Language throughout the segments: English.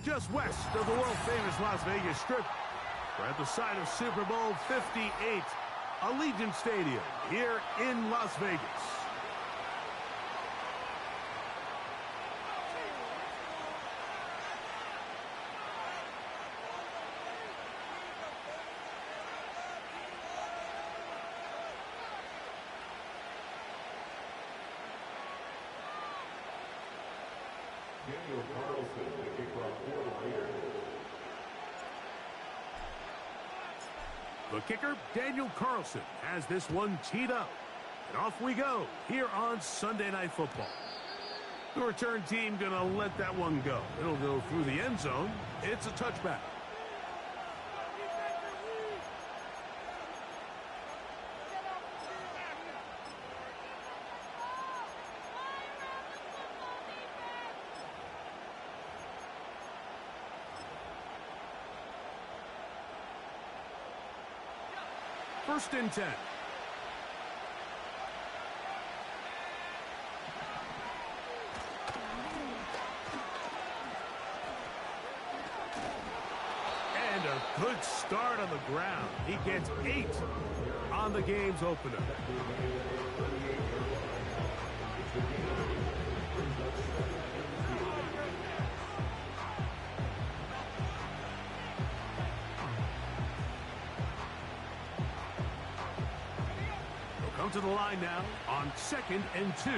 just west of the world-famous Las Vegas Strip. We're at the site of Super Bowl 58, Allegiant Stadium here in Las Vegas. Daniel Carlson, the kickoff coordinator. The kicker, Daniel Carlson, has this one teed up. And off we go here on Sunday Night Football. The return team going to let that one go. It'll go through the end zone. It's a touchback. First and 10. And a good start on the ground. He gets 8 on the game's opener. Come to the line now on 2nd and 2.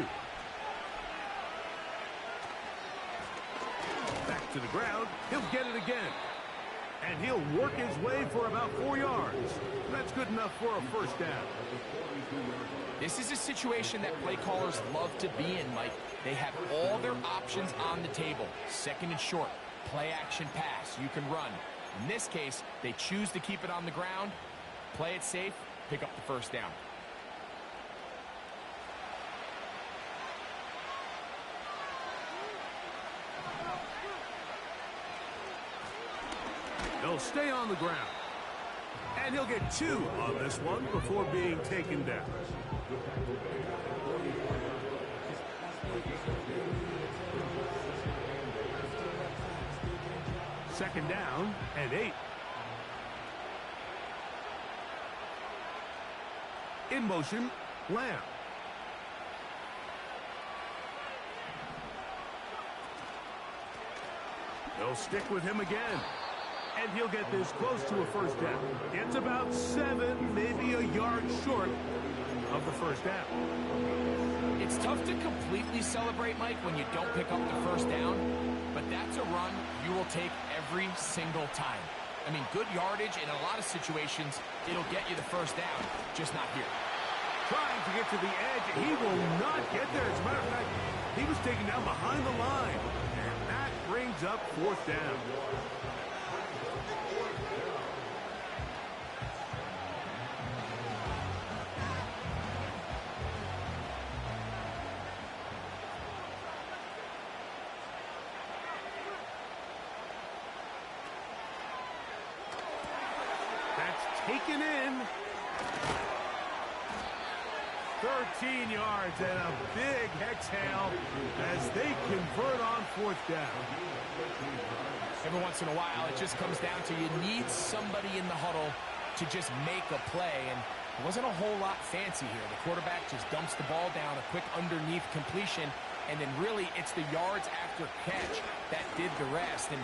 Back to the ground. He'll get it again. And he'll work his way for about 4 yards. That's good enough for a first down. This is a situation that play callers love to be in, Mike. They have all their options on the table. 2nd and short, play action pass, you can run. In this case, they choose to keep it on the ground, play it safe, pick up the first down. He'll stay on the ground. And he'll get 2 on this one before being taken down. Second down and 8. In motion, Lamb. They'll stick with him again. And he'll get this close to a first down. It's about 7, maybe a yard short of the first down. It's tough to completely celebrate, Mike, when you don't pick up the first down, but that's a run you will take every single time. I mean, good yardage in a lot of situations, it'll get you the first down, just not here. Trying to get to the edge, he will not get there. As a matter of fact, he was taken down behind the line, and that brings up 4th down. Taken in. 13 yards and a big exhale as they convert on 4th down. Every once in a while, it just comes down to you need somebody in the huddle to just make a play, and it wasn't a whole lot fancy here. The quarterback just dumps the ball down, a quick underneath completion, and then really it's the yards after catch that did the rest. And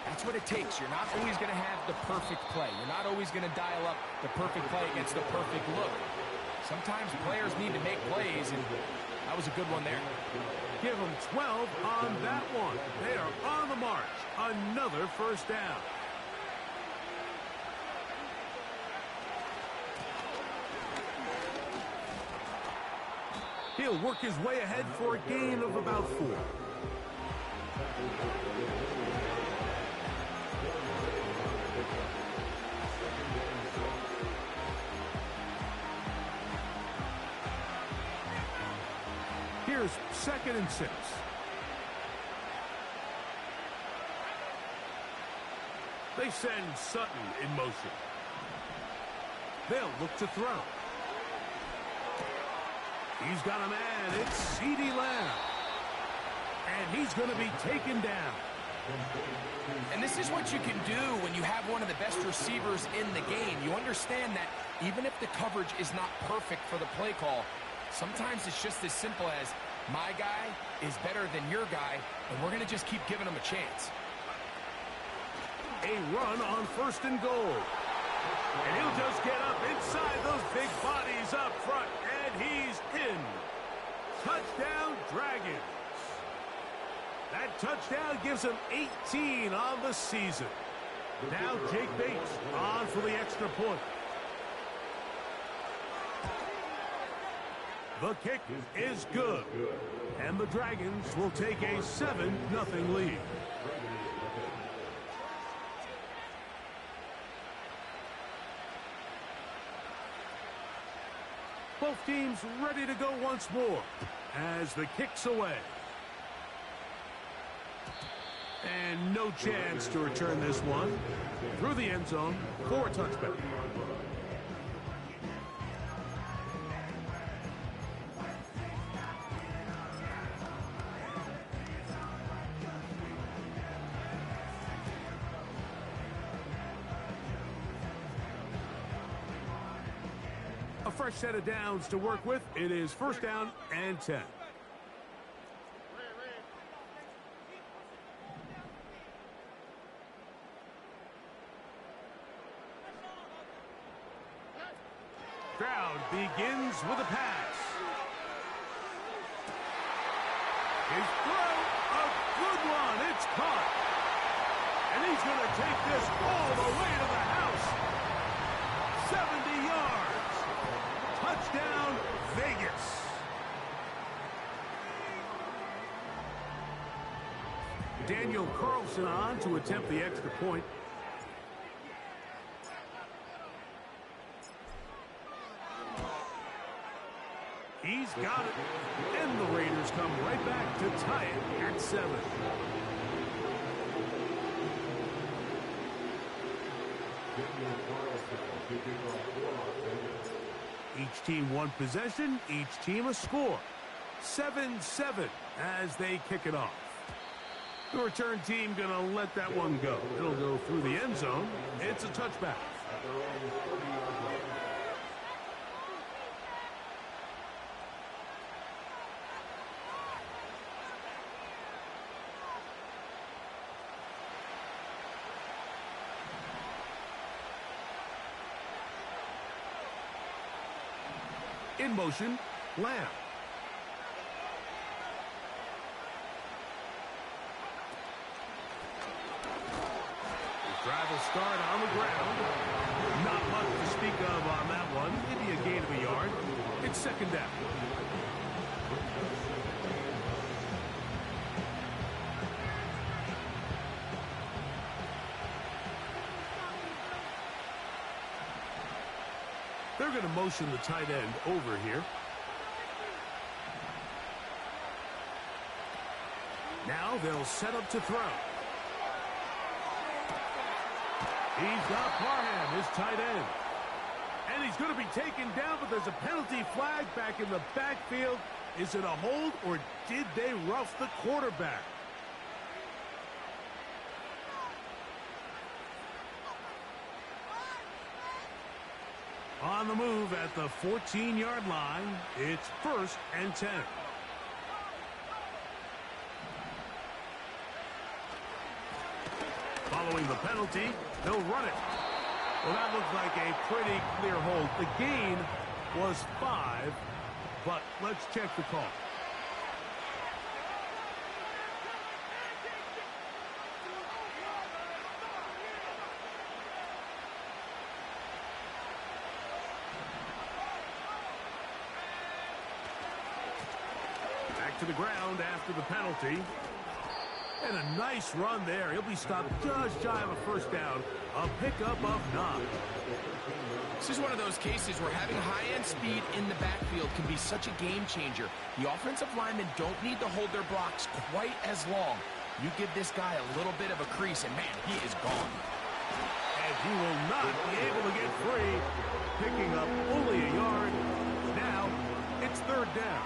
that's what it takes. You're not always going to have the perfect play. You're not always going to dial up the perfect play against the perfect look. Sometimes players need to make plays, and that was a good one there. Give them 12 on that one. They are on the march. Another first down. He'll work his way ahead for a gain of about 4. Here's 2nd and 6. They send Sutton in motion. They'll look to throw. He's got a man. It's CeeDee Lamb. And he's going to be taken down. And this is what you can do when you have one of the best receivers in the game. You understand that even if the coverage is not perfect for the play call, sometimes it's just as simple as my guy is better than your guy, and we're going to just keep giving him a chance. A run on 1st and goal. And he'll just get up inside those big bodies up front, and he's in. Touchdown, Dragons. That touchdown gives him 18 on the season. Now Jake Bates on for the extra point. The kick is good. And the Dragons will take a 7-0 lead. Both teams ready to go once more as the kick's away. And no chance to return this one through the end zone for a touchback. A fresh set of downs to work with. It is 1st down and 10. Stroud begins with a pass. His throw, a good one. It's caught. And he's going to take this all the way to the house. 70 yards. Touchdown, Vegas. Daniel Carlson on to attempt the extra point. He's got it. And the Raiders come right back to tie it at 7. Each team one possession, each team a score. 7-7 as they kick it off. The return team going to let that one go. It'll go through the end zone. It's a touchback. In motion, Lamb. The drive will start on the ground. Not much to speak of on that one. Maybe a gain of a yard. It's 2nd down. They're going to motion the tight end over here. Now they'll set up to throw. He's got Parham, his tight end. And he's going to be taken down, but there's a penalty flag back in the backfield. Is it a hold, or did they rough the quarterback? On the move at the 14-yard line, it's 1st and 10. Following the penalty, they'll run it. Well, that looked like a pretty clear hold. The gain was 5, but let's check the call. To the ground after the penalty. And a nice run there. He'll be stopped just shy of a 1st down. A pickup of 9. This is one of those cases where having high-end speed in the backfield can be such a game changer. The offensive linemen don't need to hold their blocks quite as long. You give this guy a little bit of a crease, and man, he is gone. And he will not be able to get free. Picking up only a yard. Now, it's 3rd down.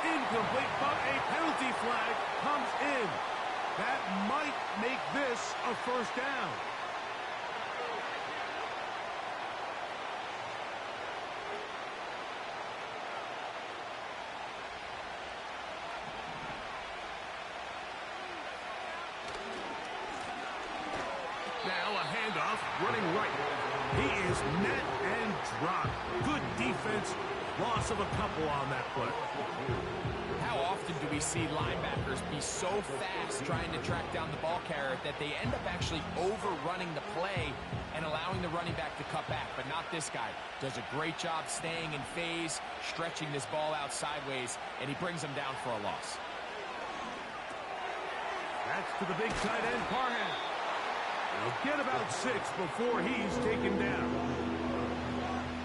Incomplete, but a penalty flag comes in. That might make this a first down. Now a handoff, running right. He is met and dropped. Good defense. Loss of a couple on that play. How often do we see linebackers be so fast trying to track down the ball carrier that they end up actually overrunning the play and allowing the running back to cut back? But not this guy. Does a great job staying in phase, stretching this ball out sideways, and he brings them down for a loss. That's to the big tight end, Parham. He'll get about 6 before he's taken down.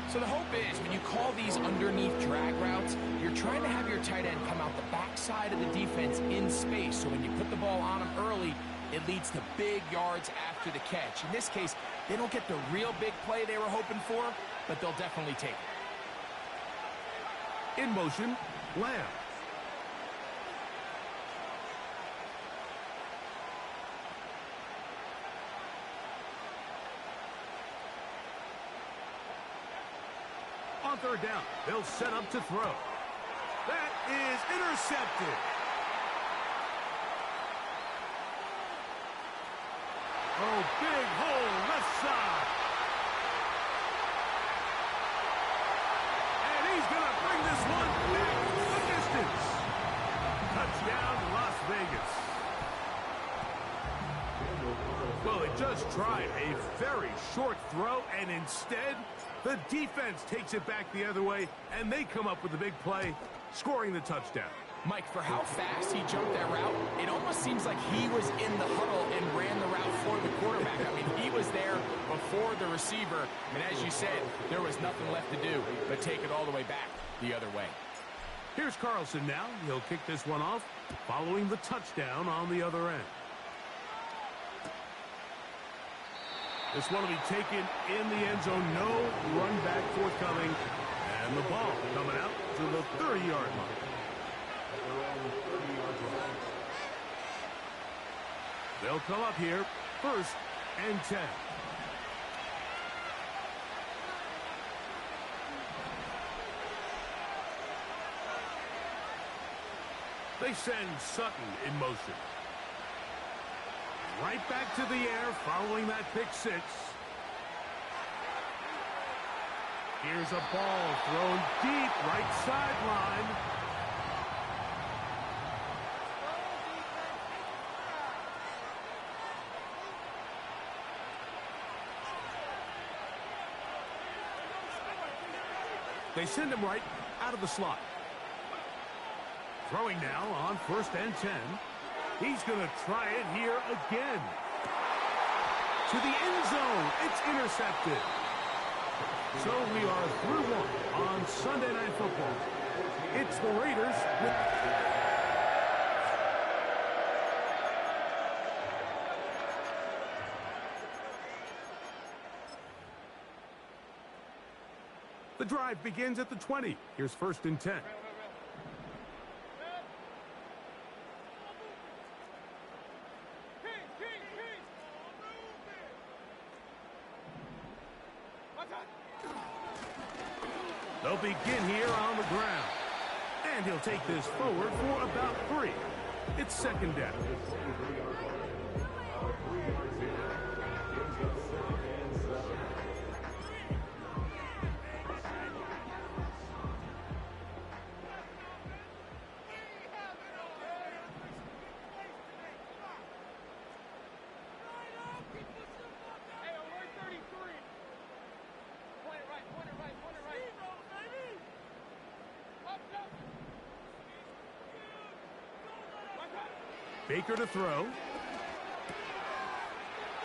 So the hope is when you call these underneath drag routes, you're trying to have your tight end come out the backside of the defense in space. So when you put the ball on him early, it leads to big yards after the catch. In this case, they don't get the real big play they were hoping for, but they'll definitely take it. In motion, Lamb. On third down, they'll set up to throw. That is intercepted. Oh, big hole, left side. And he's going to bring this one back the distance. Touchdown, Las Vegas. Well, they just tried a very short throw, and instead, the defense takes it back the other way, and they come up with a big play, scoring the touchdown. Mike, for how fast he jumped that route, it almost seems like he was in the huddle and ran the route for the quarterback. I mean, he was there before the receiver, and as you said, there was nothing left to do but take it all the way back the other way. Here's Carlson now. He'll kick this one off, following the touchdown on the other end. This one will be taken in the end zone. No run back forthcoming. And the ball coming out to the 30-yard line. They'll come up here, 1st and 10. They send Sutton in motion. Right back to the air following that pick 6. Here's a ball thrown deep right sideline. They send him right out of the slot. Throwing now on 1st and 10. He's going to try it here again. To the end zone. It's intercepted. So we are through one on Sunday Night Football. It's the Raiders with... The drive begins at the 20. Here's 1st and 10. They'll begin here on the ground. And he'll take this forward for about 3. It's 2nd down. Baker to throw.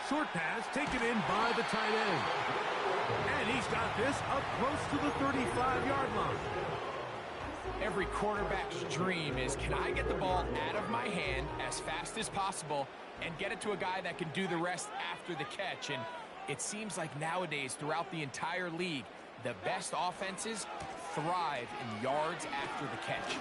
Short pass taken in by the tight end. And he's got this up close to the 35-yard line. Every quarterback's dream is, can I get the ball out of my hand as fast as possible and get it to a guy that can do the rest after the catch? And it seems like nowadays, throughout the entire league, the best offenses thrive in yards after the catch.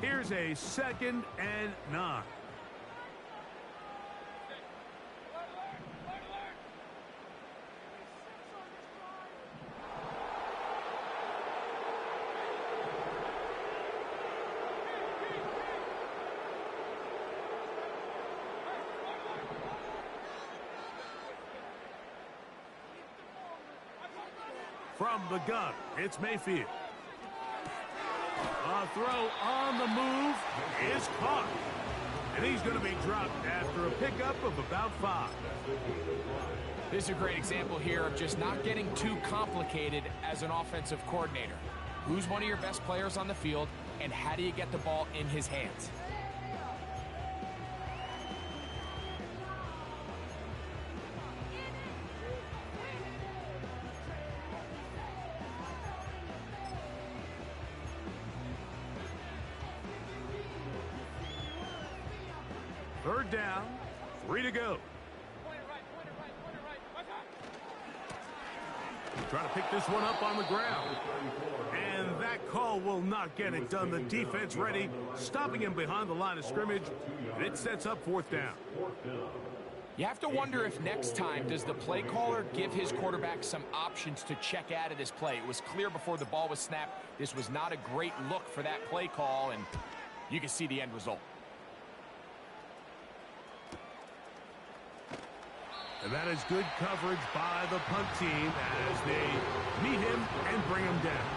Here's a 2nd and 9. From the gun, it's Mayfield. A throw on the move is caught. And he's going to be dropped after a pickup of about 5. This is a great example here of just not getting too complicated as an offensive coordinator. Who's one of your best players on the field, and how do you get the ball in his hands? Third down, 3 to go. Trying to pick this one up on the ground. And that call will not get it done. The defense ready, stopping him behind the line of scrimmage, and it sets up 4th down. You have to wonder if next time does the play caller give his quarterback some options to check out of this play. It was clear before the ball was snapped. This was not a great look for that play call, and you can see the end result. And that is good coverage by the punt team as they meet him and bring him down.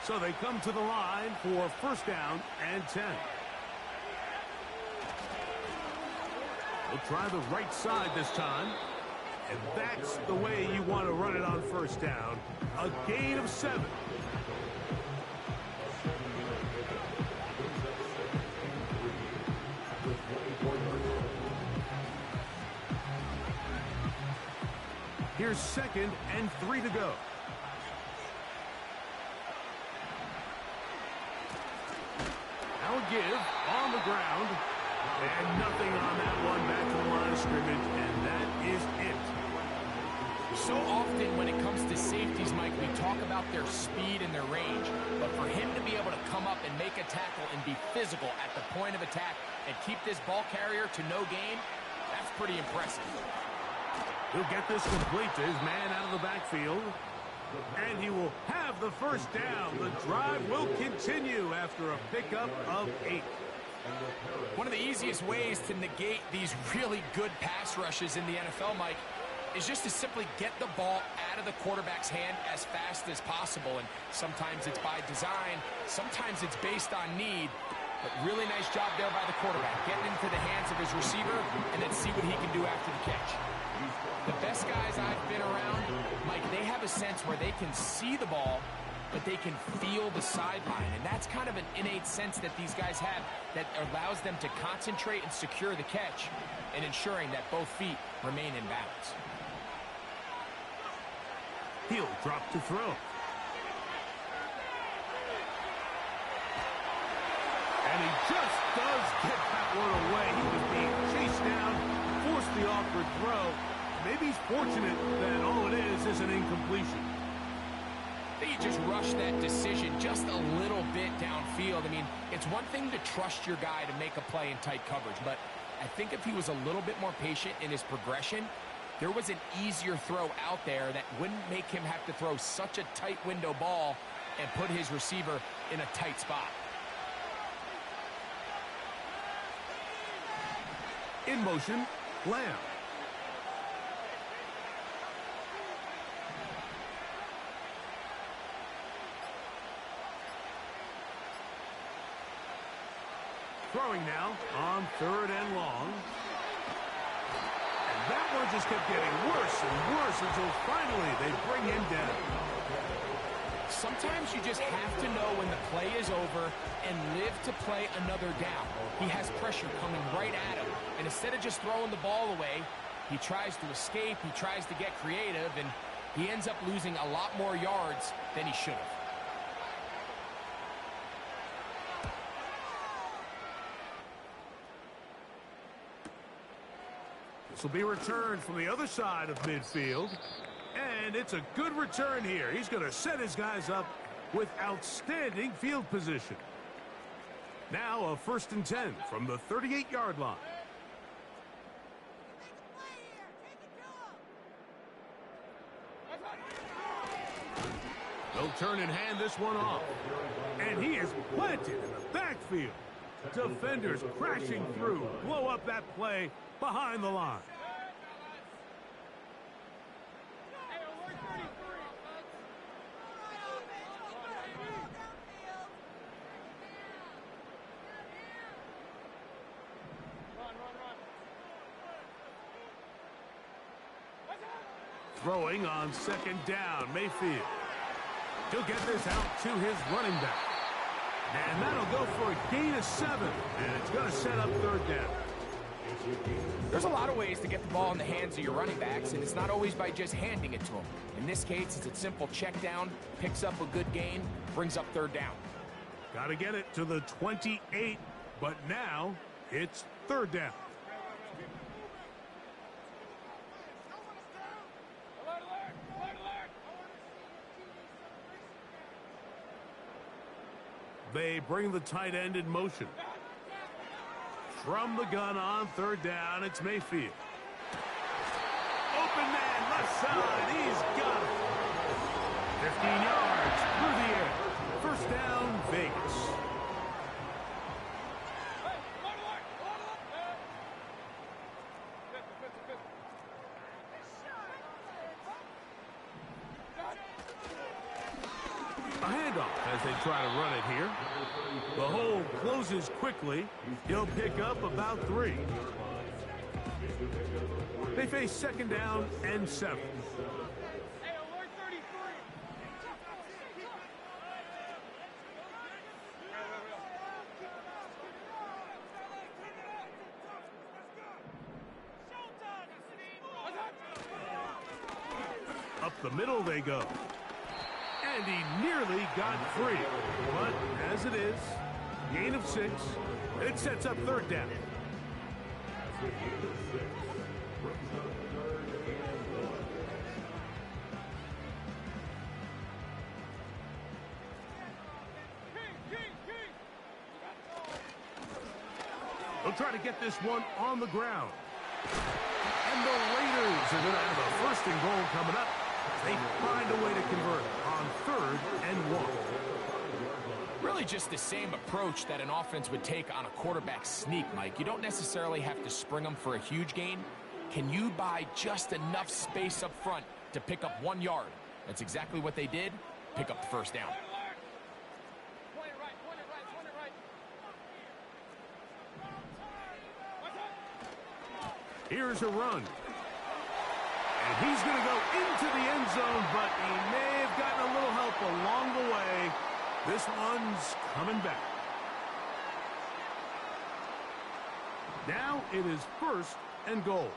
So they come to the line for 1st down and 10. They'll try the right side this time. And that's the way you want to run it on 1st down. A gain of 7. Here's 2nd and 3 to go. Now a give on the ground. And nothing on that one, back to the line of scrimmage, and that is it. So often when it comes to safeties, Mike, we talk about their speed and their range. But for him to be able to come up and make a tackle and be physical at the point of attack and keep this ball carrier to no gain, that's pretty impressive. He'll get this complete to his man out of the backfield. And he will have the 1st down. The drive will continue after a pickup of 8. One of the easiest ways to negate these really good pass rushes in the NFL, Mike, is just to simply get the ball out of the quarterback's hand as fast as possible. And sometimes it's by design, sometimes it's based on need. But really nice job there by the quarterback, getting into the hands of his receiver and then see what he can do after the catch. The best guys I've been around, Mike, they have a sense where they can see the ball, but they can feel the sideline. And that's kind of an innate sense that these guys have that allows them to concentrate and secure the catch and ensuring that both feet remain in balance. He'll drop to throw. And he just does get that one away. He was being chased down, forced the awkward throw. Maybe he's fortunate that all it is an incompletion. I think he just rushed that decision just a little bit downfield. I mean, it's one thing to trust your guy to make a play in tight coverage, but I think if he was a little bit more patient in his progression, there was an easier throw out there that wouldn't make him have to throw such a tight window ball and put his receiver in a tight spot. In motion, Lamb. Throwing now on 3rd and long. And that one just kept getting worse and worse until finally they bring him down. Sometimes you just have to know when the play is over and live to play another down. He has pressure coming right at him, and instead of just throwing the ball away, he tries to escape, he tries to get creative, and he ends up losing a lot more yards than he should have. This will be returned from the other side of midfield. And it's a good return here. He's going to set his guys up with outstanding field position. Now a 1st and 10 from the 38-yard line. They'll turn and hand this one off. And he is planted in the backfield. Defenders crashing through. Blow up that play behind the line. Throwing on 2nd down, Mayfield. He'll get this out to his running back. And that'll go for a gain of 7. And it's going to set up 3rd down. There's a lot of ways to get the ball in the hands of your running backs, and it's not always by just handing it to them. In this case, it's a simple check down, picks up a good gain, brings up 3rd down. Got to get it to the 28, but now it's 3rd down. They bring the tight end in motion. From the gun on 3rd down, it's Mayfield. Open man, left side, he's got it. 15 yards through the air. 1st down, Vegas. A handoff as they try to run it here. The hole closes quickly. He'll pick up about 3. They face 2nd down and 7. Up the middle they go. And he nearly got free. But as it is, gain of 6. It sets up 3rd down. They'll try to get this one on the ground. And the Raiders are going to have a 1st and goal coming up. They find a way to convert on 3rd and 1. Really just the same approach that an offense would take on a quarterback sneak, Mike. You don't necessarily have to spring them for a huge gain. Can you buy just enough space up front to pick up 1 yard? That's exactly what they did. Pick up the 1st down. Here's a run. And he's going to go into the end zone, but he may have gotten a little help along the way. This one's coming back. Now it is 1st and goal.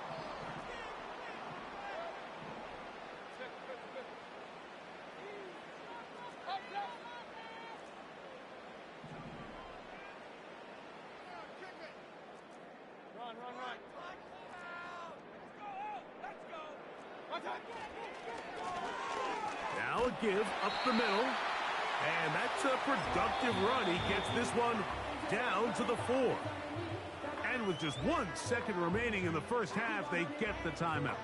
Now a give up the middle. And that's a productive run. He gets this one down to the 4. And with just 1 second remaining in the 1st half, they get the timeout.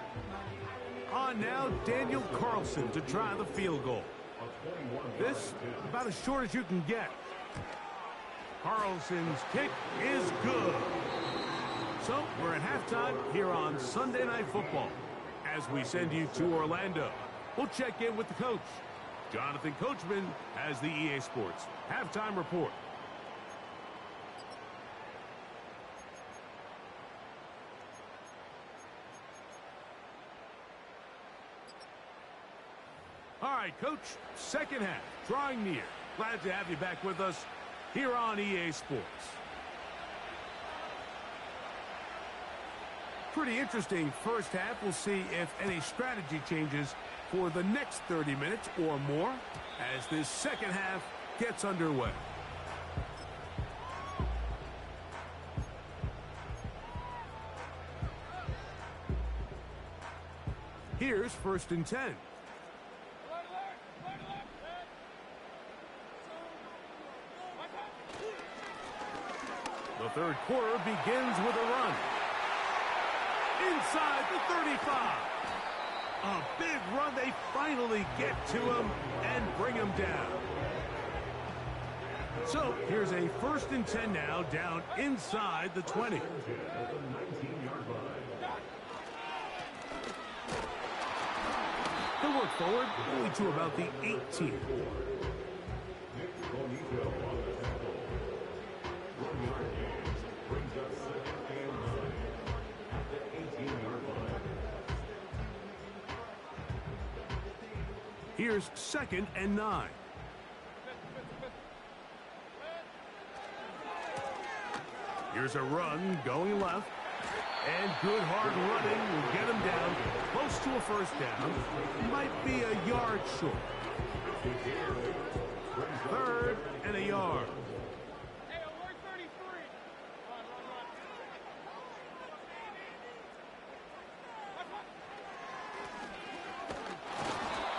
On now, Daniel Carlson to try the field goal. This about as short as you can get. Carlson's kick is good. So we're at halftime here on Sunday Night Football. As we send you to Orlando, we'll check in with the coach. Jonathan Coachman has the EA Sports halftime report. All right, Coach, second half, drawing near. Glad to have you back with us here on EA Sports. Pretty interesting first half. We'll see if any strategy changes for the next 30 minutes or more as this second half gets underway. Here's 1st and 10. The third quarter begins with a run. Inside the 35. A big run. They finally get to him and bring him down. So here's a 1st and 10 now, down inside the 20. He'll work forward, only to about the 18. Here's 2nd and 9. Here's a run going left. And good hard running will get him down close to a 1st down. Might be a yard short. 3rd and a yard.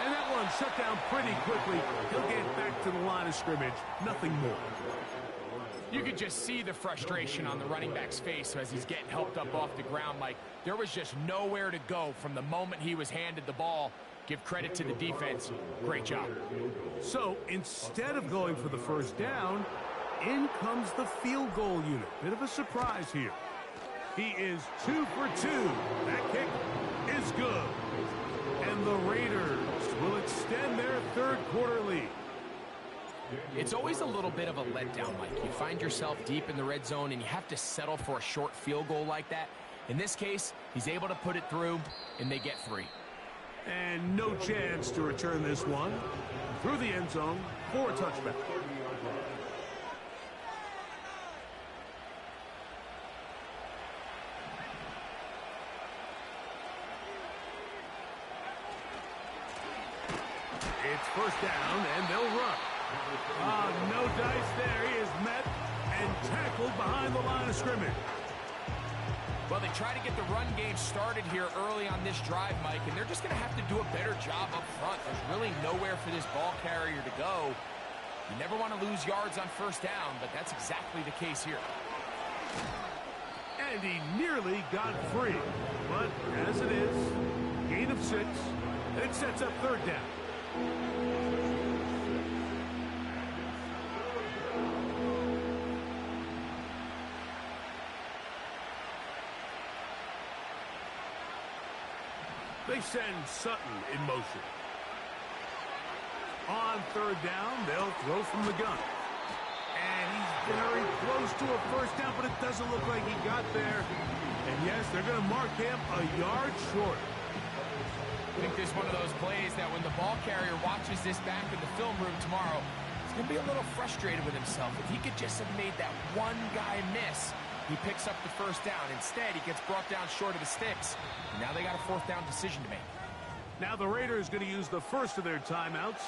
And that one shut down pretty quickly. He'll get back to the line of scrimmage. Nothing more. You could just see the frustration on the running back's face as he's getting helped up off the ground, Mike. There was just nowhere to go from the moment he was handed the ball. Give credit to the defense. Great job. So instead of going for the 1st down, in comes the field goal unit. Bit of a surprise here. He is 2 for 2. That kick is good. And the Raiders will extend their 3rd quarter lead. It's always a little bit of a letdown, Mike. You find yourself deep in the red zone and you have to settle for a short field goal like that. In this case, he's able to put it through, and they get 3. And no chance to return this one through the end zone for a touchback. It's 1st down, and they'll run. No dice there. He is met and tackled behind the line of scrimmage. Well, they try to get the run game started here early on this drive, Mike, and they're just going to have to do a better job up front. There's really nowhere for this ball carrier to go. You never want to lose yards on 1st down, but that's exactly the case here. And he nearly got free. But as it is, gain of 6, and it sets up 3rd down. They send Sutton in motion. On 3rd down, they'll throw from the gun. And he's very close to a 1st down, but it doesn't look like he got there. And yes, they're going to mark him a yard short. I think this is one of those plays that when the ball carrier watches this back in the film room tomorrow, he's going to be a little frustrated with himself. If he could just have made that one guy miss, he picks up the 1st down. Instead, he gets brought down short of the sticks. And now they got a 4th down decision to make. Now the Raiders going to use the first of their timeouts.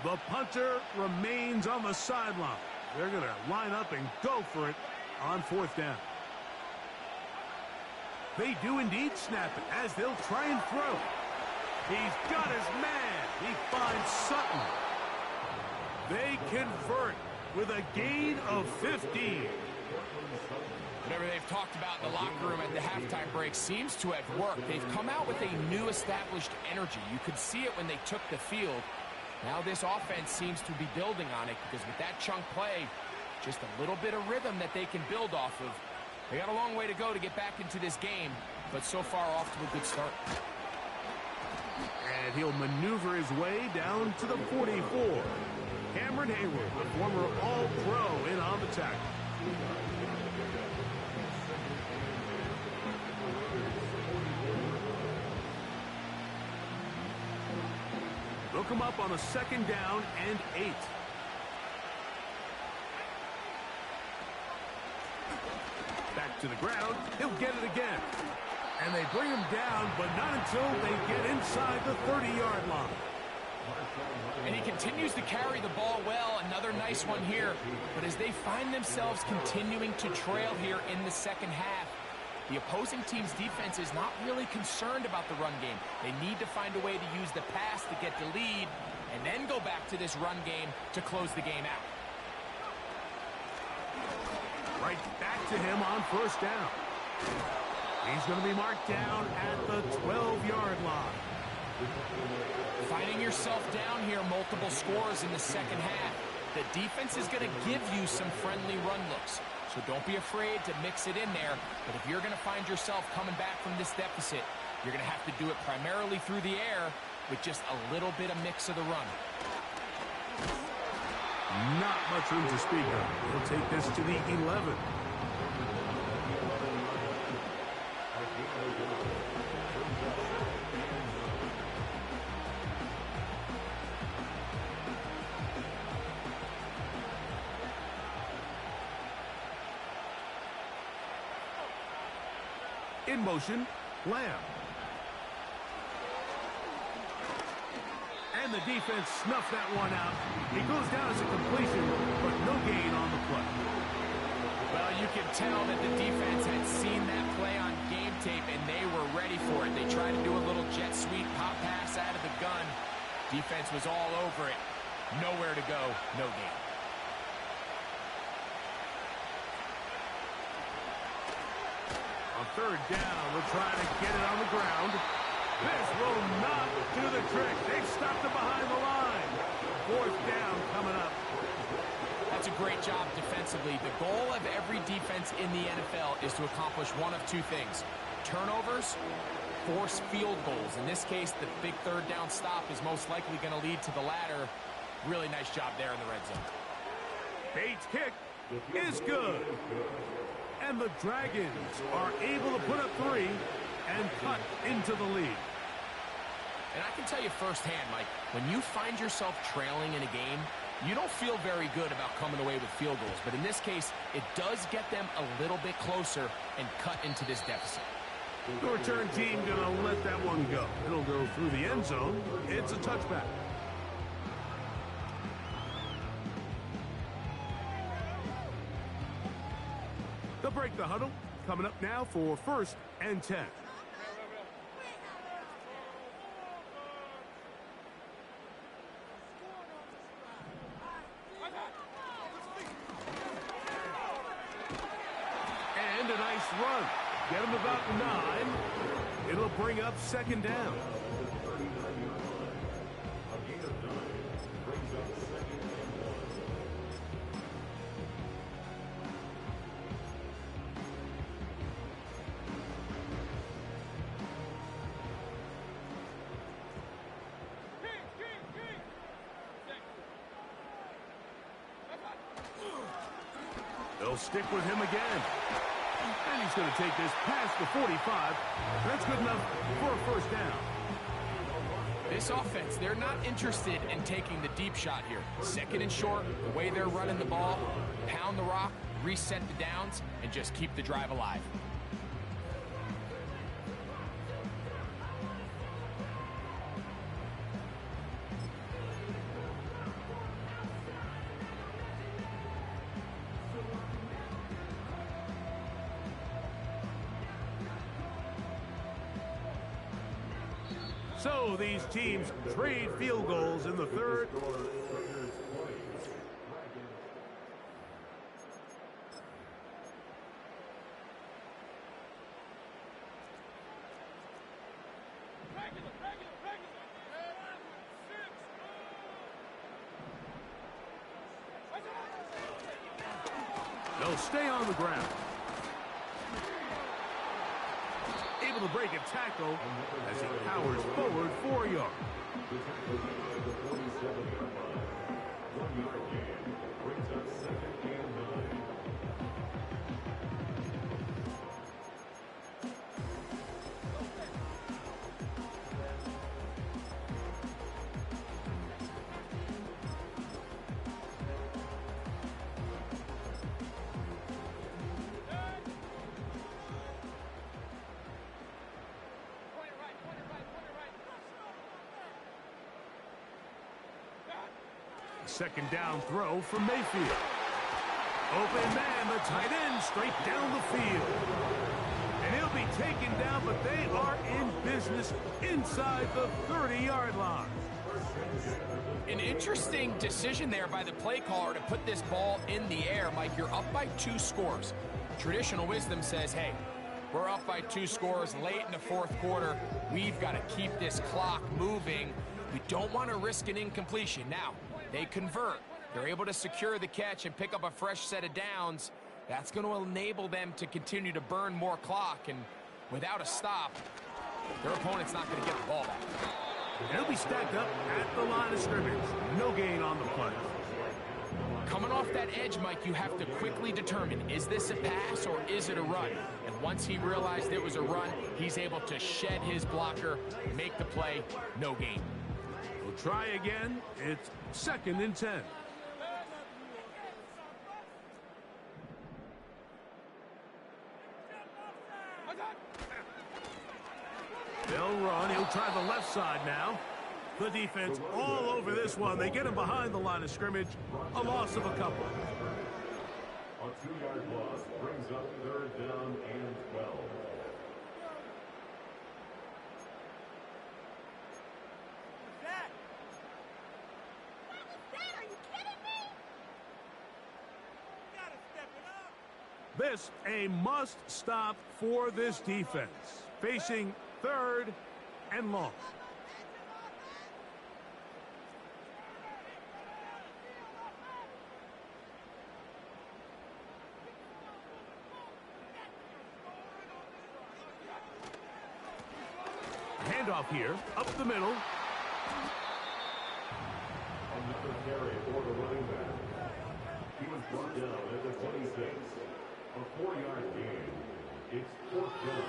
The punter remains on the sideline. They're going to line up and go for it on 4th down. They do indeed snap it as they'll try and throw. He's got his man. He finds Sutton. They convert with a gain of 15. Whatever they've talked about in the locker room at the halftime break seems to have worked. They've come out with a new established energy. You could see it when they took the field. Now this offense seems to be building on it because with that chunk play, just a little bit of rhythm that they can build off of. They got a long way to go to get back into this game, but so far off to a good start. And he'll maneuver his way down to the 44. Cameron Hayward, the former All-Pro, in on the tackle. They'll come up on a 2nd down and 8. Back to the ground. He'll get it again. And they bring him down, but not until they get inside the 30-yard line. And he continues to carry the ball well. Another nice one here. But as they find themselves continuing to trail here in the second half, the opposing team's defense is not really concerned about the run game. They need to find a way to use the pass to get the lead and then go back to this run game to close the game out. Right back to him on 1st down. He's going to be marked down at the 12-yard line. Finding yourself down here, multiple scores in the second half. The defense is going to give you some friendly run looks. So don't be afraid to mix it in there. But if you're going to find yourself coming back from this deficit, you're going to have to do it primarily through the air with just a little bit of mix of the run. Not much room to speak of. He'll take this to the 11. In motion, Lamb. And the defense snuffed that one out. It goes down as a completion, but no gain on the play. Well, you can tell that the defense had seen that play on game tape, and they were ready for it. They tried to do a little jet sweep pop pass out of the gun. Defense was all over it. Nowhere to go, no gain. On 3rd down, we're trying to get it on the ground. This will not do the trick. They've stopped it behind the line. 4th down coming up. That's a great job defensively. The goal of every defense in the NFL is to accomplish one of 2 things. Turnovers, force field goals. In this case, the big 3rd down stop is most likely going to lead to the latter. Really nice job there in the red zone. Bates' kick is good. And the Dragons are able to put up 3 and cut into the lead. And I can tell you firsthand, Mike, when you find yourself trailing in a game, you don't feel very good about coming away with field goals. But in this case, it does get them a little bit closer and cut into this deficit. The return team going to let that one go. It'll go through the end zone. It's a touchback. They'll break the huddle. Coming up now for 1st and 10. And a nice run. Get him about 9. It'll bring up 2nd down. They'll stick with him again. And he's going to take this past the 45. That's good enough for a 1st down. This offense, they're not interested in taking the deep shot here. 2nd and short, the way they're running the ball, pound the rock, reset the downs, and just keep the drive alive. So these teams trade field goals in the 3rd. They'll stay on the ground. able to break a tackle as he powers forward 4 yards. The tackle made at the 47-yard line. 1-yard gain brings up 2nd and 9. Second down throw from Mayfield. Open man, the tight end, straight down the field. And he'll be taken down, but they are in business inside the 30-yard line. An interesting decision there by the play caller to put this ball in the air. Mike, you're up by 2 scores. Traditional wisdom says, hey, we're up by 2 scores late in the 4th quarter. We've got to keep this clock moving. We don't want to risk an incompletion. Now, they convert. They're able to secure the catch and pick up a fresh set of downs. That's going to enable them to continue to burn more clock. And without a stop, their opponent's not going to get the ball back. They'll be stacked up at the line of scrimmage. No gain on the play. Coming off that edge, Mike, you have to quickly determine, is this a pass or is it a run? And once he realized it was a run, he's able to shed his blocker, make the play, no gain. We'll try again. It's 2nd and 10. They'll run. He'll try the left side now. The defense all over this one. They get him behind the line of scrimmage. A loss of a couple. A 2-yard loss brings up 3rd down and 12. This a must stop for this defense. Facing 3rd and long. Handoff here, up the middle. On the 3rd carry for the running back. He was brought down at the 26. A 4-yard gain. It's 4th down.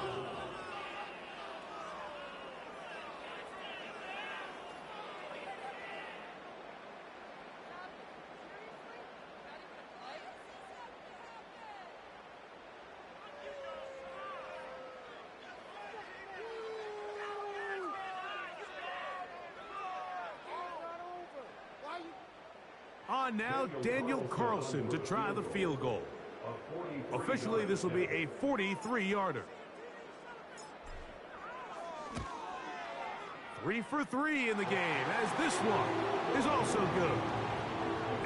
On now, Daniel Carlson to try the field goal. Officially, this will be a 43-yarder. 3 for 3 in the game, as this one is also good.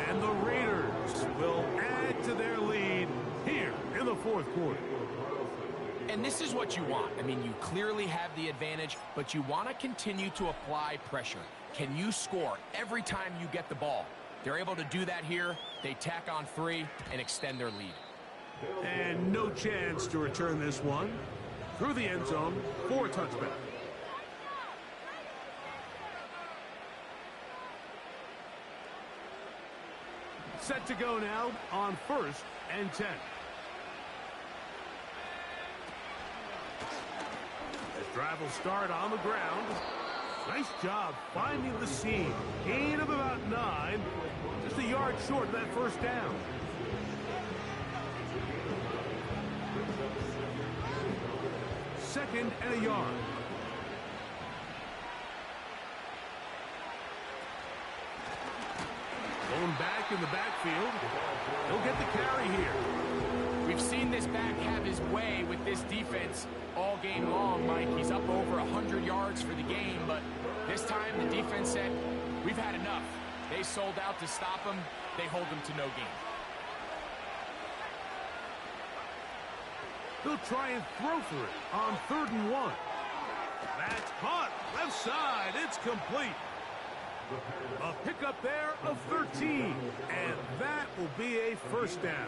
And the Raiders will add to their lead here in the 4th quarter. And this is what you want. I mean, you clearly have the advantage, but you want to continue to apply pressure. Can you score every time you get the ball? They're able to do that here. They tack on 3 and extend their lead. And no chance to return this one. Through the end zone for a touchback. Set to go now on 1st and 10. This drive will start on the ground. Nice job finding the seam. Gain of about 9. Just a yard short of that 1st down. Second and a yard. Going back in the backfield. He'll get the carry here. We've seen this back have his way with this defense all game long, Mike. He's up over 100 yards for the game, but this time the defense said, we've had enough. They sold out to stop him. They hold him to no gain. They'll try and throw for it on 3rd and 1. That's caught. Left side. It's complete. A pickup there of 13. And that will be a 1st down.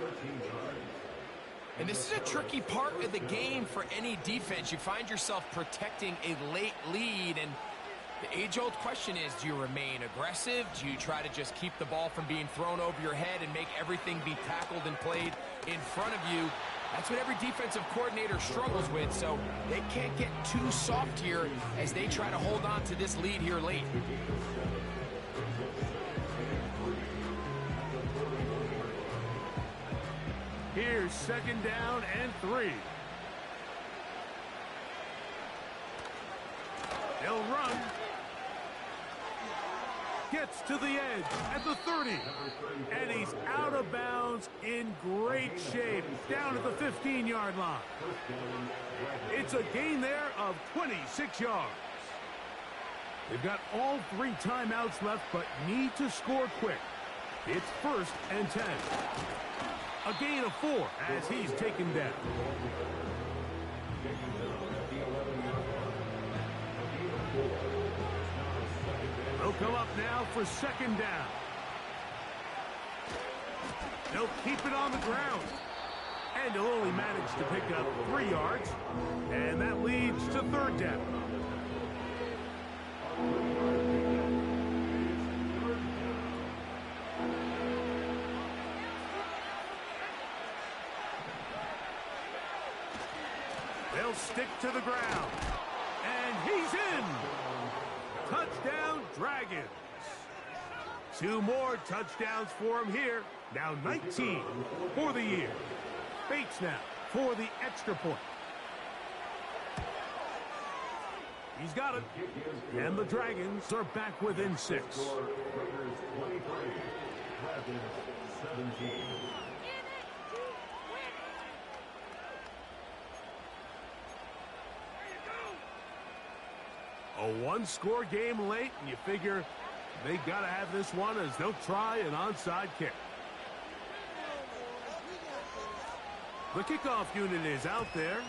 And this is a tricky part of the game for any defense. You find yourself protecting a late lead, and the age-old question is, do you remain aggressive? Do you try to just keep the ball from being thrown over your head and make everything be tackled and played in front of you? That's what every defensive coordinator struggles with, so they can't get too soft here as they try to hold on to this lead here late. Here's 2nd down and 3. They'll run. Gets to the edge at the 30. And he's out of bounds in great shape down at the 15-yard line. It's a gain there of 26 yards. They've got all 3 timeouts left, but need to score quick. It's 1st and 10. A gain of 4 as he's taken down. They'll come up now for 2nd down. They'll keep it on the ground. And he'll only manage to pick up 3 yards. And that leads to 3rd down. They'll stick to the ground. And he's in. Touchdown, Dragons. 2 more touchdowns for him here. Now 19 for the year. Bates now for the extra point. He's got it. And the Dragons are back within 6. Raiders 23, Dragons 17. A 1-score game late, and you figure they got to have this one as they'll try an onside kick. The kickoff unit is out there,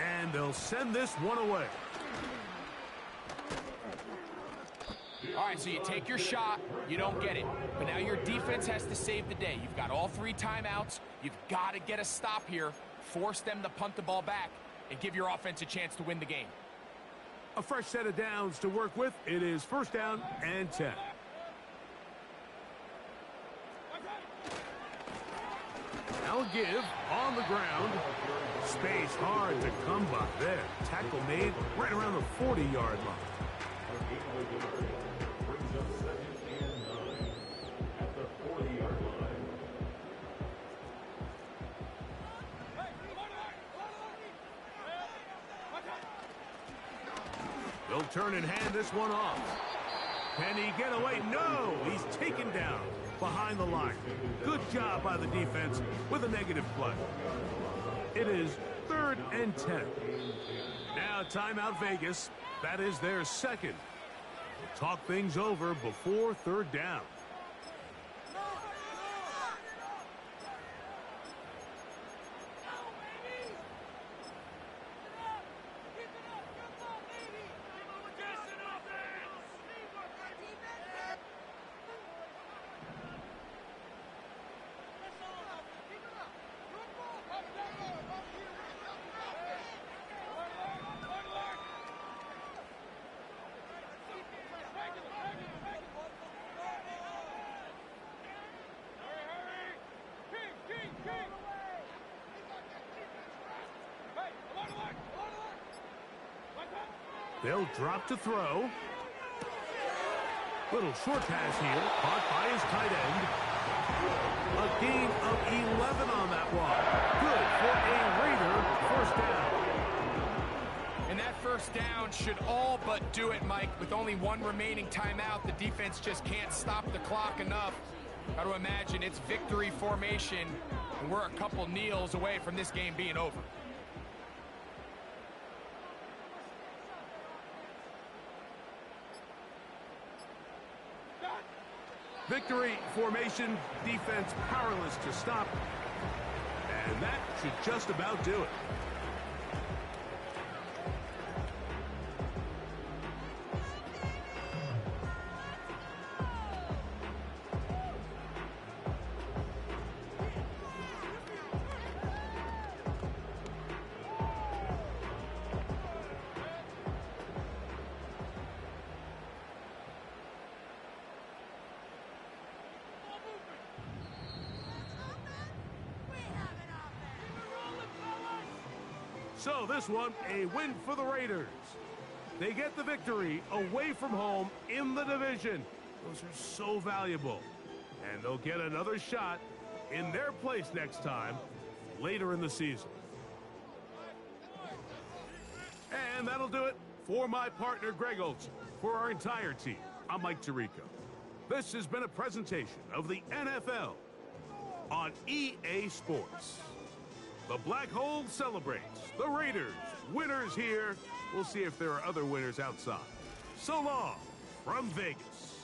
and they'll send this one away. All right, so you take your shot, you don't get it. But now your defense has to save the day. You've got all 3 timeouts. You've got to get a stop here, force them to punt the ball back, and give your offense a chance to win the game. A fresh set of downs to work with. It is 1st down and 10. Now give on the ground. Space hard to come by there. Tackle made right around the 40-yard line. Brings up 2nd and 9 at the 40-yard line. They'll turn and hand this one off. Can he get away? No! He's taken down behind the line. Good job by the defense with a negative play. It is 3rd and 10. Now timeout Vegas. That is their 2nd. Talk things over before 3rd down. They'll drop to throw. Little short pass here, caught by his tight end. A gain of 11 on that one. Good for a Raider 1st down. And that 1st down should all but do it, Mike. With only 1 remaining timeout, the defense just can't stop the clock enough. Got to imagine it's victory formation, and we're a couple kneels away from this game being over. Victory formation, defense powerless to stop. And that should just about do it. So this one, a win for the Raiders. They get the victory away from home in the division. Those are so valuable. And they'll get another shot in their place next time later in the season. And that'll do it for my partner, Greg Olson. For our entire team, I'm Mike Tirico. This has been a presentation of the NFL on EA Sports. The Black Hole celebrates. The Raiders, winners here. We'll see if there are other winners outside. So long from Vegas.